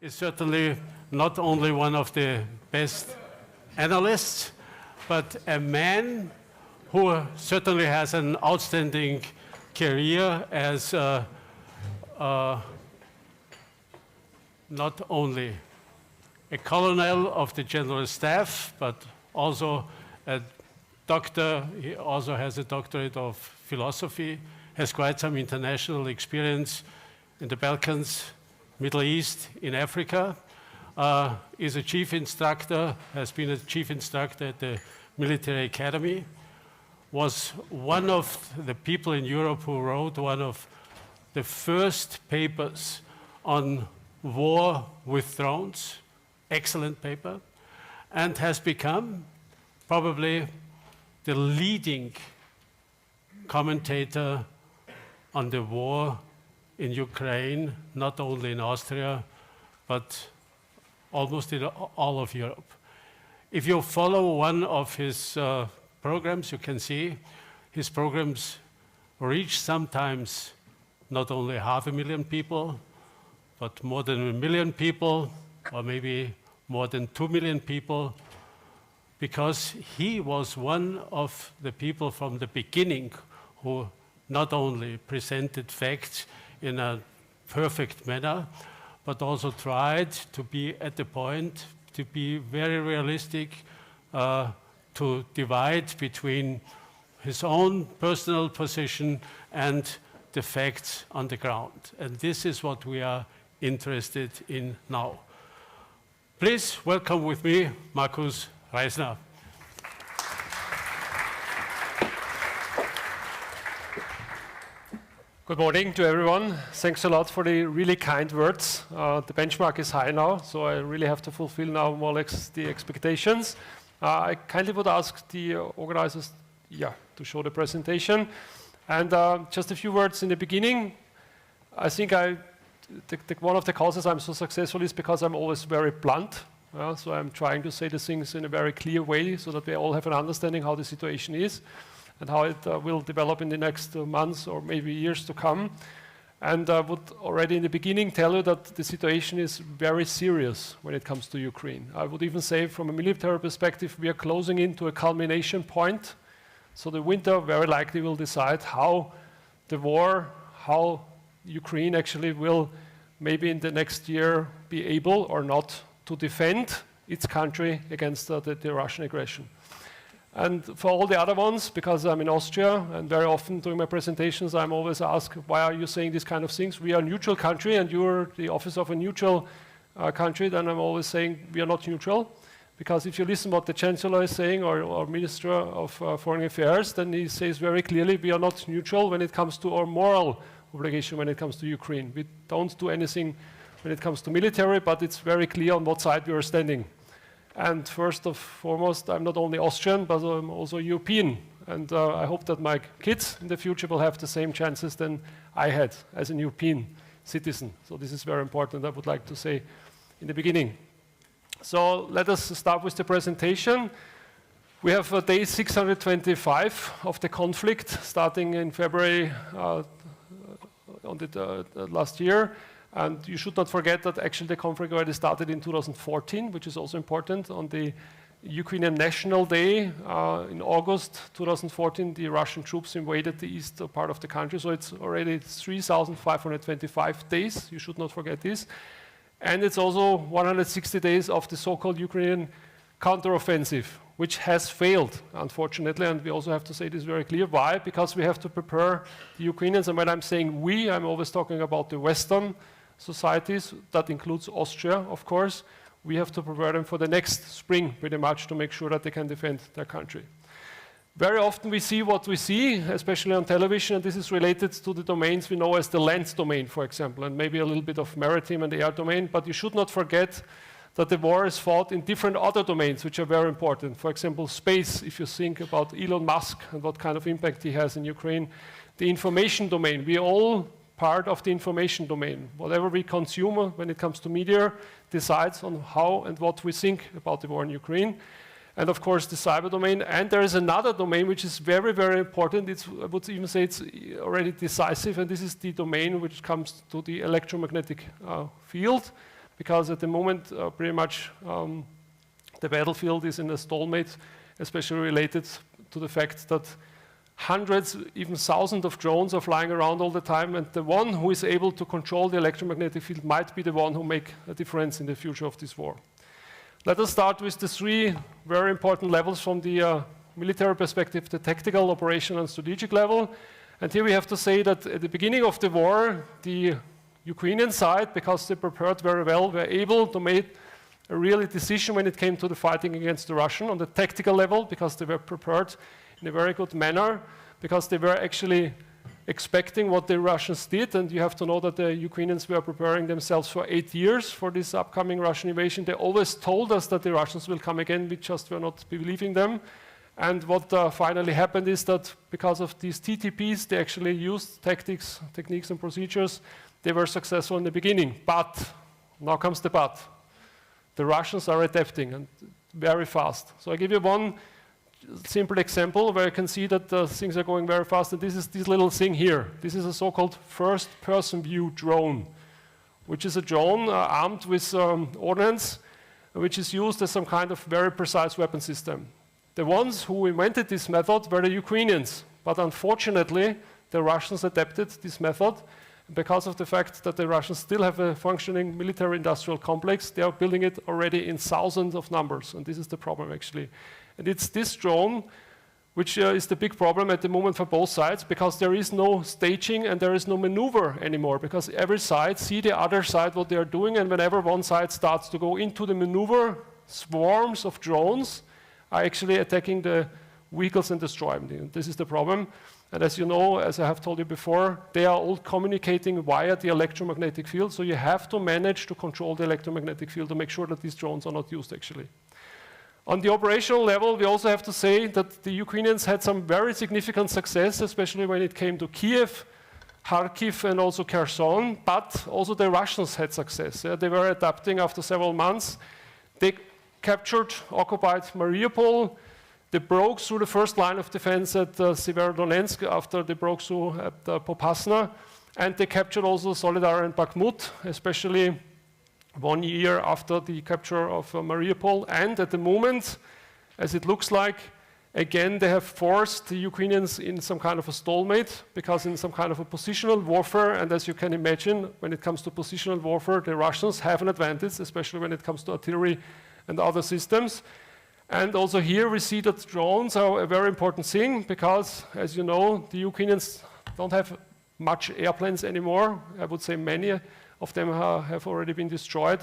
is certainly not only one of the best analysts, but a man who certainly has an outstanding career as not only a colonel of the General Staff, but also a doctor. He also has a doctorate of philosophy, has quite some international experience in the Balkans, Middle East, in Africa, is a chief instructor, has been a chief instructor at the military academy, was one of the people in Europe who wrote one of the first papers on war with drones, excellent paper, and has become probably the leading commentator on the war in Ukraine, not only in Austria, but almost in all of Europe. If you follow one of his programs, you can see his programs reach sometimes not only 500,000 people, but more than 1 million people, or maybe more than 2 million people, because he was one of the people from the beginning who not only presented facts in a perfect manner, but also tried to be at the point, to be very realistic, to divide between his own personal position and the facts on the ground. And this is what we are interested in now. Please welcome with me Markus Reisner. Good morning to everyone. Thanks a lot for the really kind words. The benchmark is high now, so I really have to fulfill now more or less the expectations. I kindly would ask the organizers to show the presentation. And just a few words in the beginning. I think one of the causes I'm so successful is because I'm always very blunt. So I'm trying to say the things in a very clear way so that we all have an understanding how the situation is and how it will develop in the next months or maybe years to come. And I would already in the beginning tell you that the situation is very serious when it comes to Ukraine. I would even say from a military perspective, we are closing into a culmination point. So the winter very likely will decide how the war, how Ukraine actually will maybe in the next year be able or not to defend its country against the Russian aggression. And for all the other ones, because I'm in Austria, and very often during my presentations, I'm always asked, why are you saying these kind of things? We are a neutral country, and you're the office of a neutral country. Then I'm always saying, we are not neutral. Because if you listen what the Chancellor is saying, or Minister of Foreign Affairs, then he says very clearly, we are not neutral when it comes to our moral obligation when it comes to Ukraine. We don't do anything when it comes to military, but it's very clear on what side we are standing. And first and foremost, I'm not only Austrian, but I'm also European. And I hope that my kids in the future will have the same chances than I had as a European citizen. So this is very important, I would like to say in the beginning. So let us start with the presentation. We have day 625 of the conflict, starting in February on the last year. And you should not forget that actually the conflict already started in 2014, which is also important. On the Ukrainian National Day in August 2014, the Russian troops invaded the eastern part of the country. So it's already 3,525 days. You should not forget this. And it's also 160 days of the so-called Ukrainian counteroffensive, which has failed, unfortunately. And we also have to say this very clear. Why? Because we have to prepare the Ukrainians. And when I'm saying we, I'm always talking about the Western societies. That includes Austria, of course. We have to prepare them for the next spring, pretty much, to make sure that they can defend their country. Very often we see what we see, especially on television, and this is related to the domains we know as the land domain, for example, and maybe a little bit of maritime and air domain. But you should not forget that the war is fought in different other domains, which are very important. For example, space, if you think about Elon Musk and what kind of impact he has in Ukraine. The information domain, we are all part of the information domain. Whatever we consume when it comes to media decides on how and what we think about the war in Ukraine. And of course, the cyber domain. And there is another domain which is very, very important. I would even say it's already decisive, and this is the domain which comes to the electromagnetic field. because at the moment, pretty much the battlefield is in a stalemate, especially related to the fact that hundreds, even thousands of drones are flying around all the time, and the one who is able to control the electromagnetic field might be the one who make a difference in the future of this war. Let us start with the three very important levels from the military perspective, the tactical, operational, and strategic level. And here we have to say that at the beginning of the war, the Ukrainian side, because they prepared very well, were able to make a real decision when it came to the fighting against the Russian on the tactical level, because they were prepared in a very good manner, because they were actually expecting what the Russians did. And you have to know that the Ukrainians were preparing themselves for 8 years for this upcoming Russian invasion. They always told us that the Russians will come again, we just were not believing them. And what finally happened is that because of these TTPs, they actually used techniques and procedures. They were successful in the beginning, but now comes the but. The Russians are adapting, and very fast. So I give you one simple example where you can see that things are going very fast, and this is this little thing here. This is a so-called first-person view drone, which is a drone armed with ordnance, which is used as some kind of very precise weapon system. The ones who invented this method were the Ukrainians, but unfortunately, the Russians adapted this method. Because of the fact that the Russians still have a functioning military-industrial complex, they are building it already in thousands of numbers, and this is the problem actually. And it's this drone which is the big problem at the moment for both sides, because there is no staging and there is no maneuver anymore, because every side see the other side what they are doing, and whenever one side starts to go into the maneuver, swarms of drones are actually attacking the vehicles and destroying them. This is the problem. And as you know, as I have told you before, they are all communicating via the electromagnetic field, so you have to manage to control the electromagnetic field to make sure that these drones are not used actually. On the operational level, we also have to say that the Ukrainians had some very significant success, especially when it came to Kiev, Kharkiv, and also Kherson, but also the Russians had success. They were adapting after several months. They captured, occupied Mariupol. They broke through the first line of defense at Severodonetsk after they broke through at Popasna, and they captured also Solidar and Bakhmut, especially 1 year after the capture of Mariupol. And at the moment, as it looks like, again, they have forced the Ukrainians in some kind of a stalemate, because in some kind of a positional warfare, and as you can imagine, when it comes to positional warfare, the Russians have an advantage, especially when it comes to artillery and other systems. And also here we see that drones are a very important thing, because, as you know, the Ukrainians don't have much airplanes anymore. I would say many of them have already been destroyed.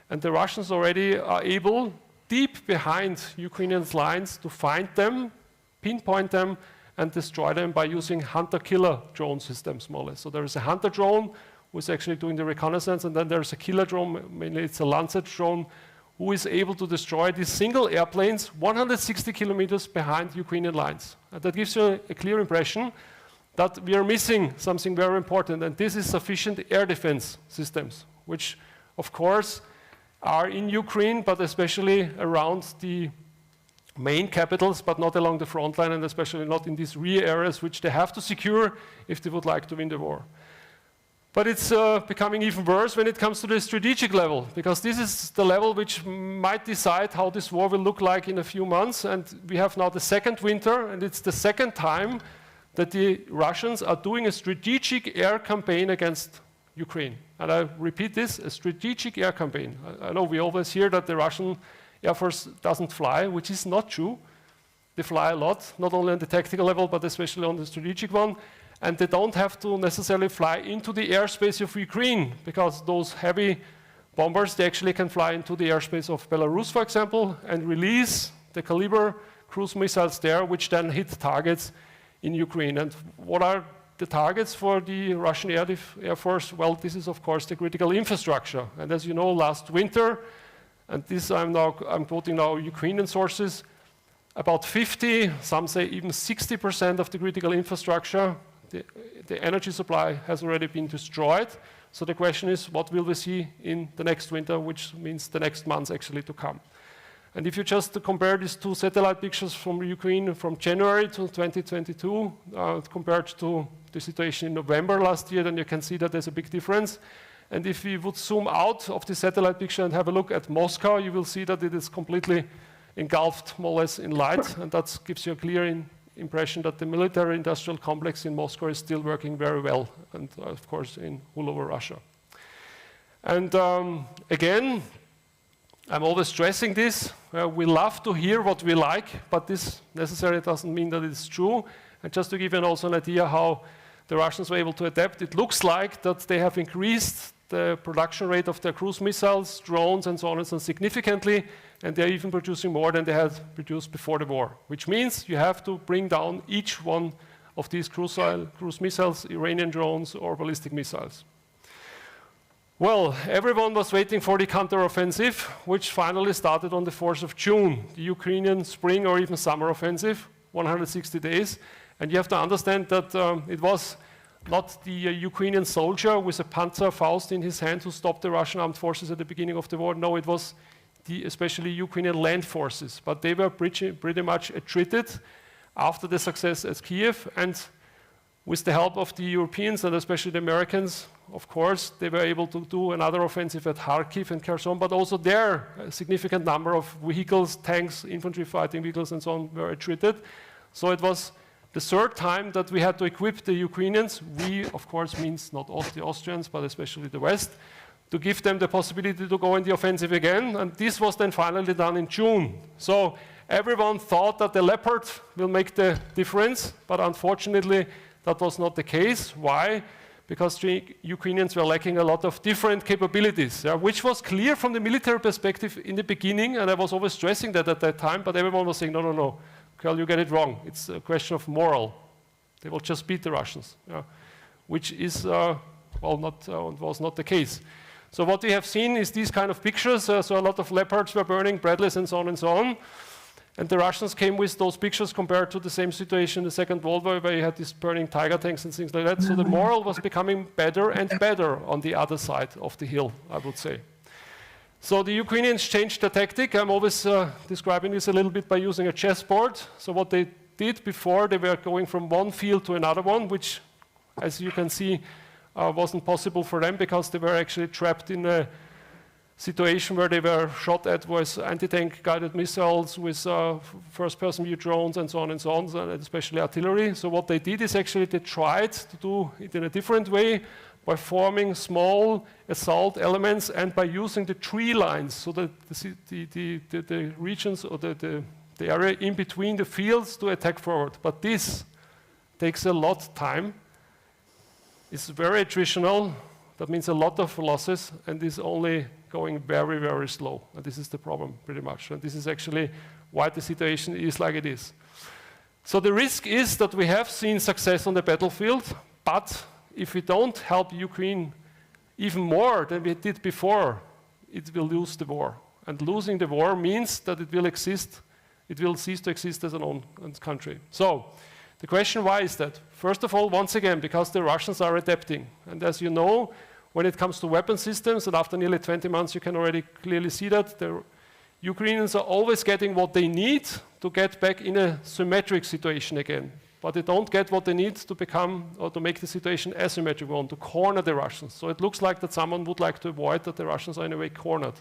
And the Russians already are able, deep behind Ukrainian lines, to find them, pinpoint them, and destroy them by using hunter-killer drone systems, more or less. So there is a hunter drone who is actually doing the reconnaissance, and then there's a killer drone, mainly it's a Lancet drone, who is able to destroy these single airplanes 160 kilometers behind Ukrainian lines. And that gives you a clear impression that we are missing something very important, and this is sufficient air defense systems, which of course are in Ukraine, but especially around the main capitals, but not along the front line, and especially not in these rear areas, which they have to secure if they would like to win the war. But it's becoming even worse when it comes to the strategic level, because this is the level which might decide how this war will look like in a few months. And we have now the second winter, and it's the second time that the Russians are doing a strategic air campaign against Ukraine. And I repeat this, a strategic air campaign. I know we always hear that the Russian Air Force doesn't fly, which is not true. They fly a lot, not only on the tactical level, but especially on the strategic one. And they don't have to necessarily fly into the airspace of Ukraine, because those heavy bombers, they actually can fly into the airspace of Belarus, for example, and release the Kaliber cruise missiles there, which then hit targets in Ukraine. And what are the targets for the Russian Air Force? Well, this is, of course, the critical infrastructure. And as you know, last winter, and this I'm quoting now Ukrainian sources, about 50, some say even 60% of the critical infrastructure, the energy supply has already been destroyed. So the question is, what will we see in the next winter, which means the next months actually to come. And if you just compare these two satellite pictures from Ukraine from January to 2022, compared to the situation in November last year, then you can see that there's a big difference. And if we would zoom out of the satellite picture and have a look at Moscow, you will see that it is completely engulfed more or less in light, and that gives you a clear impression that the military-industrial complex in Moscow is still working very well, and of course in all over Russia. And again, I'm always stressing this. We love to hear what we like, but this necessarily doesn't mean that it's true. And just to give you also an idea how the Russians were able to adapt, it looks like that they have increased the production rate of their cruise missiles, drones, and so on and so on significantly, and they're even producing more than they had produced before the war, which means you have to bring down each one of these cruise missiles, Iranian drones, or ballistic missiles. Well, everyone was waiting for the counteroffensive, which finally started on the 4th of June, the Ukrainian spring or even summer offensive, 160 days. And you have to understand that it was not the Ukrainian soldier with a Panzerfaust in his hand who stopped the Russian armed forces at the beginning of the war. No, it was especially Ukrainian land forces. But they were pretty much retreated after the success at Kiev. And with the help of the Europeans and especially the Americans, of course, they were able to do another offensive at Kharkiv and Kherson, but also there, a significant number of vehicles, tanks, infantry fighting vehicles, and so on were retreated. So it was the third time that we had to equip the Ukrainians, we, of course, means not the Austrians, but especially the West, to give them the possibility to go in the offensive again, and this was then finally done in June. So everyone thought that the Leopard will make the difference, but unfortunately, that was not the case. Why? Because the Ukrainians were lacking a lot of different capabilities, which was clear from the military perspective in the beginning, and I was always stressing that at that time, but everyone was saying, no, Carl, you get it wrong. It's a question of moral. They will just beat the Russians, which is, was not the case. So what we have seen is these kind of pictures. So a lot of Leopards were burning, Bradleys, and so on and so on. And the Russians came with those pictures compared to the same situation in the Second World War, where you had these burning Tiger tanks and things like that. So the moral was becoming better and better on the other side of the hill, I would say. So the Ukrainians changed their tactic. I'm always describing this a little bit by using a chessboard. So what they did before, they were going from one field to another one, which, as you can see, wasn't possible for them because they were actually trapped in a situation where they were shot at with anti-tank guided missiles, with first-person view drones, and so on, and especially artillery. So what they did is actually they tried to do it in a different way, by forming small assault elements and by using the tree lines, so that the regions or the area in between the fields to attack forward. But this takes a lot of time. It's very attritional. That means a lot of losses, and is only going very, very slow. And this is the problem, pretty much. And this is actually why the situation is like it is. So the risk is that we have seen success on the battlefield, but if we don't help Ukraine even more than we did before, it will lose the war. And losing the war means that it will cease to exist as an own country. So the question, why is that? First of all, once again, because the Russians are adapting. And as you know, when it comes to weapon systems, and after nearly 20 months you can already clearly see that, the Ukrainians are always getting what they need to get back in a symmetric situation again. But they don't get what they need to become, or to make the situation asymmetric one, to corner the Russians. So it looks like that someone would like to avoid that the Russians are in a way cornered.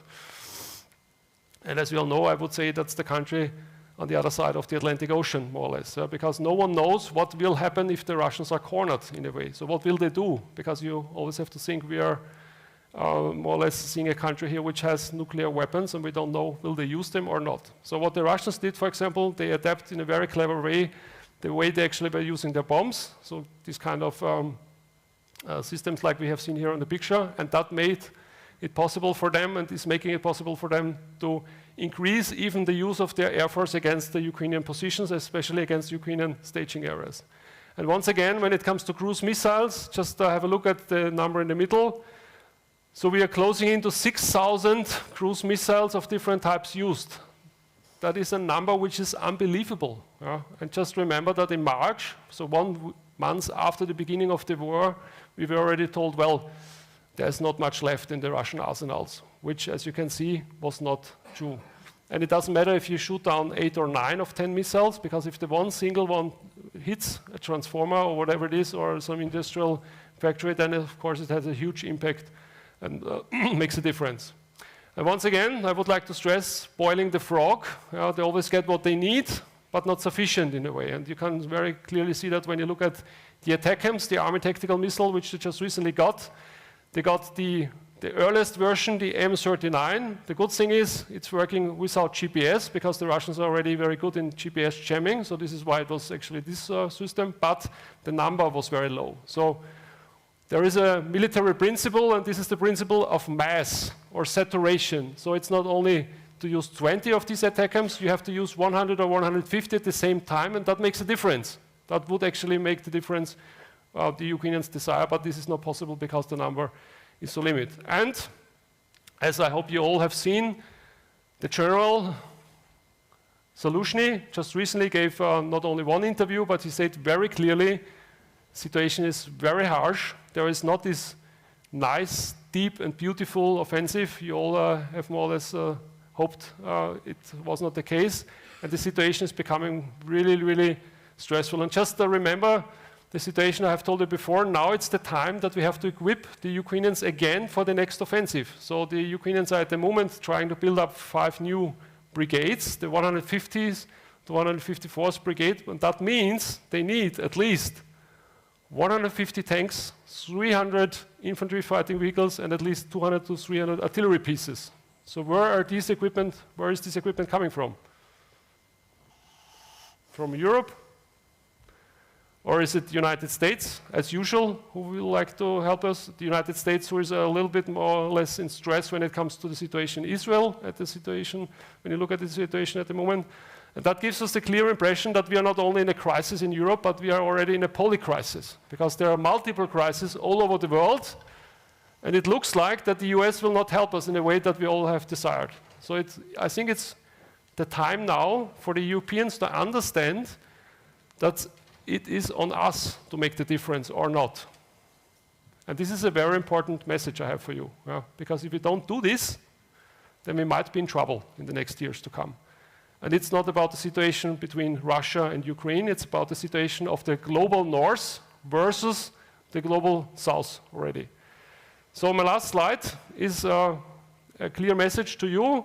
And as we all know, I would say that's the country on the other side of the Atlantic Ocean, more or less, because no one knows what will happen if the Russians are cornered in a way. So what will they do? Because you always have to think we are more or less seeing a country here which has nuclear weapons, and we don't know will they use them or not. So what the Russians did, for example, they adapt in a very clever way the way they actually were using their bombs. So these kind of systems like we have seen here on the picture, and that made it possible for them, and is making it possible for them to increase even the use of their air force against the Ukrainian positions, especially against Ukrainian staging areas. And once again, when it comes to cruise missiles, just have a look at the number in the middle. So we are closing into 6,000 cruise missiles of different types used. That is a number which is unbelievable. And just remember that in March, so 1 month after the beginning of the war, we were already told, well, there's not much left in the Russian arsenals, which, as you can see, was not true. And it doesn't matter if you shoot down 8 or 9 of 10 missiles, because if the one single one hits a transformer or whatever it is, or some industrial factory, then of course it has a huge impact and makes a difference. And once again, I would like to stress boiling the frog. They always get what they need, but not sufficient in a way. And you can very clearly see that when you look at the ATACMS, the Army Tactical Missile, which they just recently got. They got the earliest version, the M39. The good thing is it's working without GPS, because the Russians are already very good in GPS jamming. So this is why it was actually this system, but the number was very low. So there is a military principle, and this is the principle of mass or saturation. So it's not only to use 20 of these ATACMS, you have to use 100 or 150 at the same time, and that makes a difference. That would actually make the difference the Ukrainians desire, but this is not possible because the number is so limited. And as I hope you all have seen, the General Zaluzhny just recently gave not only one interview, but he said very clearly, situation is very harsh. There is not this nice, deep, and beautiful offensive you all have more or less hoped it was not the case. And the situation is becoming really, really stressful. And just remember the situation I have told you before. Now it's the time that we have to equip the Ukrainians again for the next offensive. So the Ukrainians are at the moment trying to build up 5 new brigades, the 150th, the 154th Brigade, and that means they need at least 150 tanks, 300 infantry fighting vehicles, and at least 200 to 300 artillery pieces. So where is this equipment coming from? From Europe? Or is it the United States, as usual, who will like to help us? The United States, who is a little bit more or less in stress when it comes to the situation in Israel, when you look at the situation at the moment. And that gives us the clear impression that we are not only in a crisis in Europe, but we are already in a polycrisis, because there are multiple crises all over the world, and it looks like that the US will not help us in a way that we all have desired. So I think it's the time now for the Europeans to understand that it is on us to make the difference or not. And this is a very important message I have for you, because if we don't do this, then we might be in trouble in the next years to come. And it's not about the situation between Russia and Ukraine, it's about the situation of the global north versus the global south already. So my last slide is a clear message to you,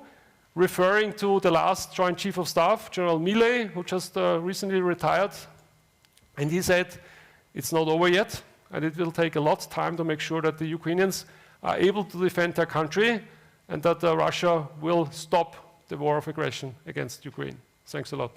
referring to the last Joint Chief of Staff, General Milley, who just recently retired. And he said, it's not over yet, and it will take a lot of time to make sure that the Ukrainians are able to defend their country, and that Russia will stop the war of aggression against Ukraine. Thanks a lot.